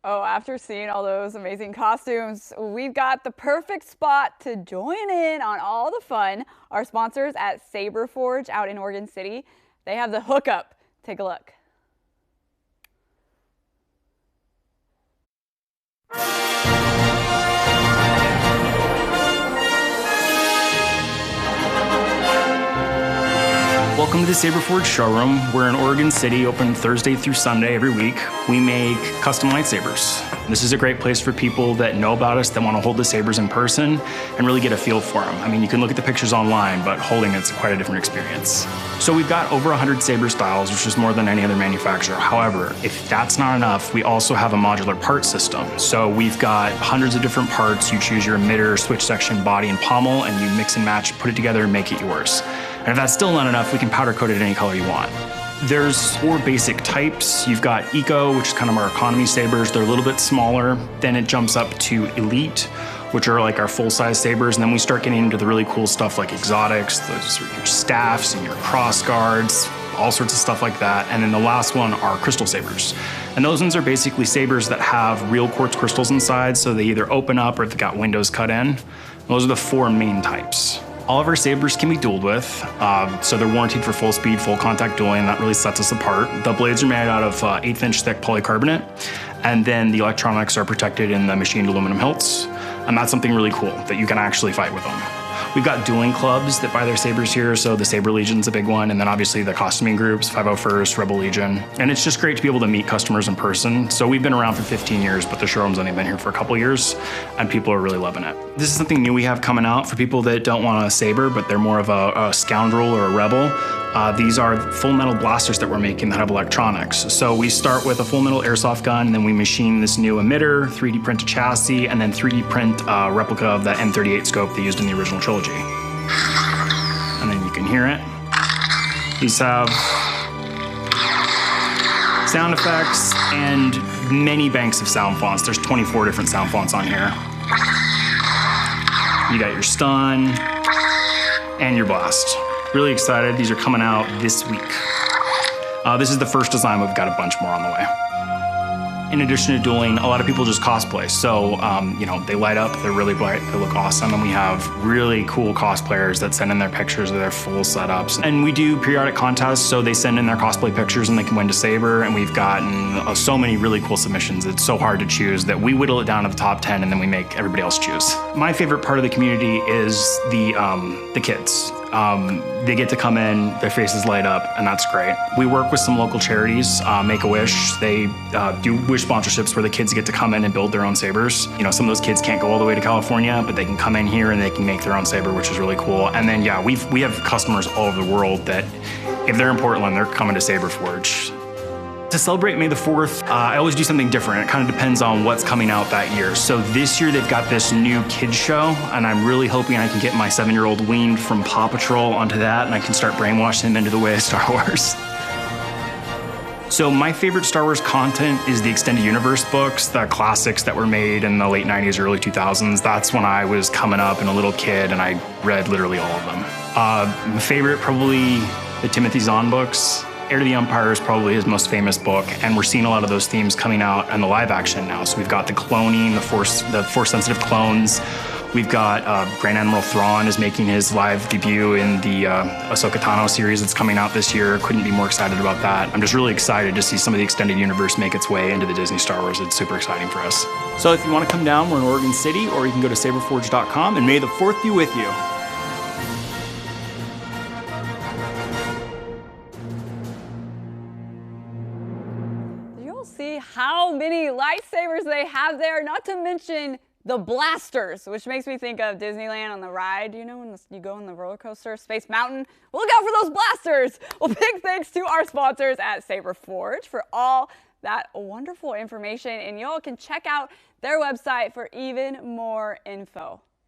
Oh, after seeing all those amazing costumes, we've got the perfect spot to join in on all the fun. Our sponsors at Saberforge out in Oregon City, they have the hookup. Take a look. Welcome to the Saberforge showroom. We're in Oregon City, open Thursday through Sunday every week. We make custom lightsabers. This is a great place for people that know about us, that want to hold the sabers in person and really get a feel for them. I mean, you can look at the pictures online, but holding it's quite a different experience. So we've got over 100 saber styles, which is more than any other manufacturer. However, if that's not enough, we also have a modular part system. So we've got hundreds of different parts. You choose your emitter, switch section, body, and pommel, and you mix and match, put it together, and make it yours. And if that's still not enough, we can powder coat it any color you want. There's 4 basic types. You've got Eco, which is kind of our economy sabers. They're a little bit smaller. Then it jumps up to Elite, which are like our full-size sabers. And then we start getting into the really cool stuff like exotics, those are your staffs and your cross guards, all sorts of stuff like that. And then the last one are crystal sabers. And those ones are basically sabers that have real quartz crystals inside, so they either open up or they've got windows cut in. Those are the 4 main types. All of our sabers can be dueled with, so they're warranted for full speed, full contact dueling. That really sets us apart. The blades are made out of 1/8" thick polycarbonate, and then the electronics are protected in the machined aluminum hilts. And that's something really cool, that you can actually fight with them. We've got dueling clubs that buy their sabers here, so the Saber Legion's a big one, and then obviously the costuming groups, 501st, Rebel Legion. And it's just great to be able to meet customers in person. So we've been around for 15 years, but the showroom's only been here for a couple years, and people are really loving it. This is something new we have coming out for people that don't want a saber, but they're more of a scoundrel or a rebel. These are full metal blasters that we're making that have electronics. So we start with a full metal airsoft gun, and then we machine this new emitter, 3D print a chassis, and then 3D print a replica of that M38 scope they used in the original trilogy. And then you can hear it. These have sound effects and many banks of sound fonts. There's 24 different sound fonts on here. You got your stun and your blast. Really excited. These are coming out this week. This is the first design. We've got a bunch more on the way. In addition to dueling, a lot of people just cosplay. So, you know, they light up, they're really bright, they look awesome. And we have really cool cosplayers that send in their pictures of their full setups. And we do periodic contests, so they send in their cosplay pictures and they can win to saber. And we've gotten so many really cool submissions. It's so hard to choose that we whittle it down to the top 10 and then we make everybody else choose. My favorite part of the community is the kids. They get to come in, their faces light up, and that's great. We work with some local charities, Make-A-Wish. They do wish sponsorships where the kids get to come in and build their own sabers. You know, some of those kids can't go all the way to California, but they can come in here and they can make their own saber, which is really cool. And then, yeah, we have customers all over the world that, if they're in Portland, they're coming to Saberforge. To celebrate May the 4th, I always do something different. It kind of depends on what's coming out that year. So this year they've got this new kids show, and I'm really hoping I can get my 7-year-old weaned from Paw Patrol onto that, and I can start brainwashing him into the way of Star Wars. So my favorite Star Wars content is the Extended Universe books, the classics that were made in the late 90s, early 2000s. That's when I was coming up and a little kid, and I read literally all of them. My favorite, probably the Timothy Zahn books. Heir to the Empire is probably his most famous book, and we're seeing a lot of those themes coming out in the live action now. So we've got the cloning, the force-sensitive clones. We've got Grand Admiral Thrawn is making his live debut in the Ahsoka Tano series that's coming out this year. Couldn't be more excited about that. I'm just really excited to see some of the extended universe make its way into the Disney Star Wars. It's super exciting for us. So if you want to come down, we're in Oregon City, or you can go to saberforge.com, and may the 4th be with you. See how many lightsabers they have there, not to mention the blasters, which makes me think of Disneyland on the ride, you know, when you go on the roller coaster, Space Mountain. Well, look out for those blasters. Well, big thanks to our sponsors at Saberforge for all that wonderful information, and y'all can check out their website for even more info.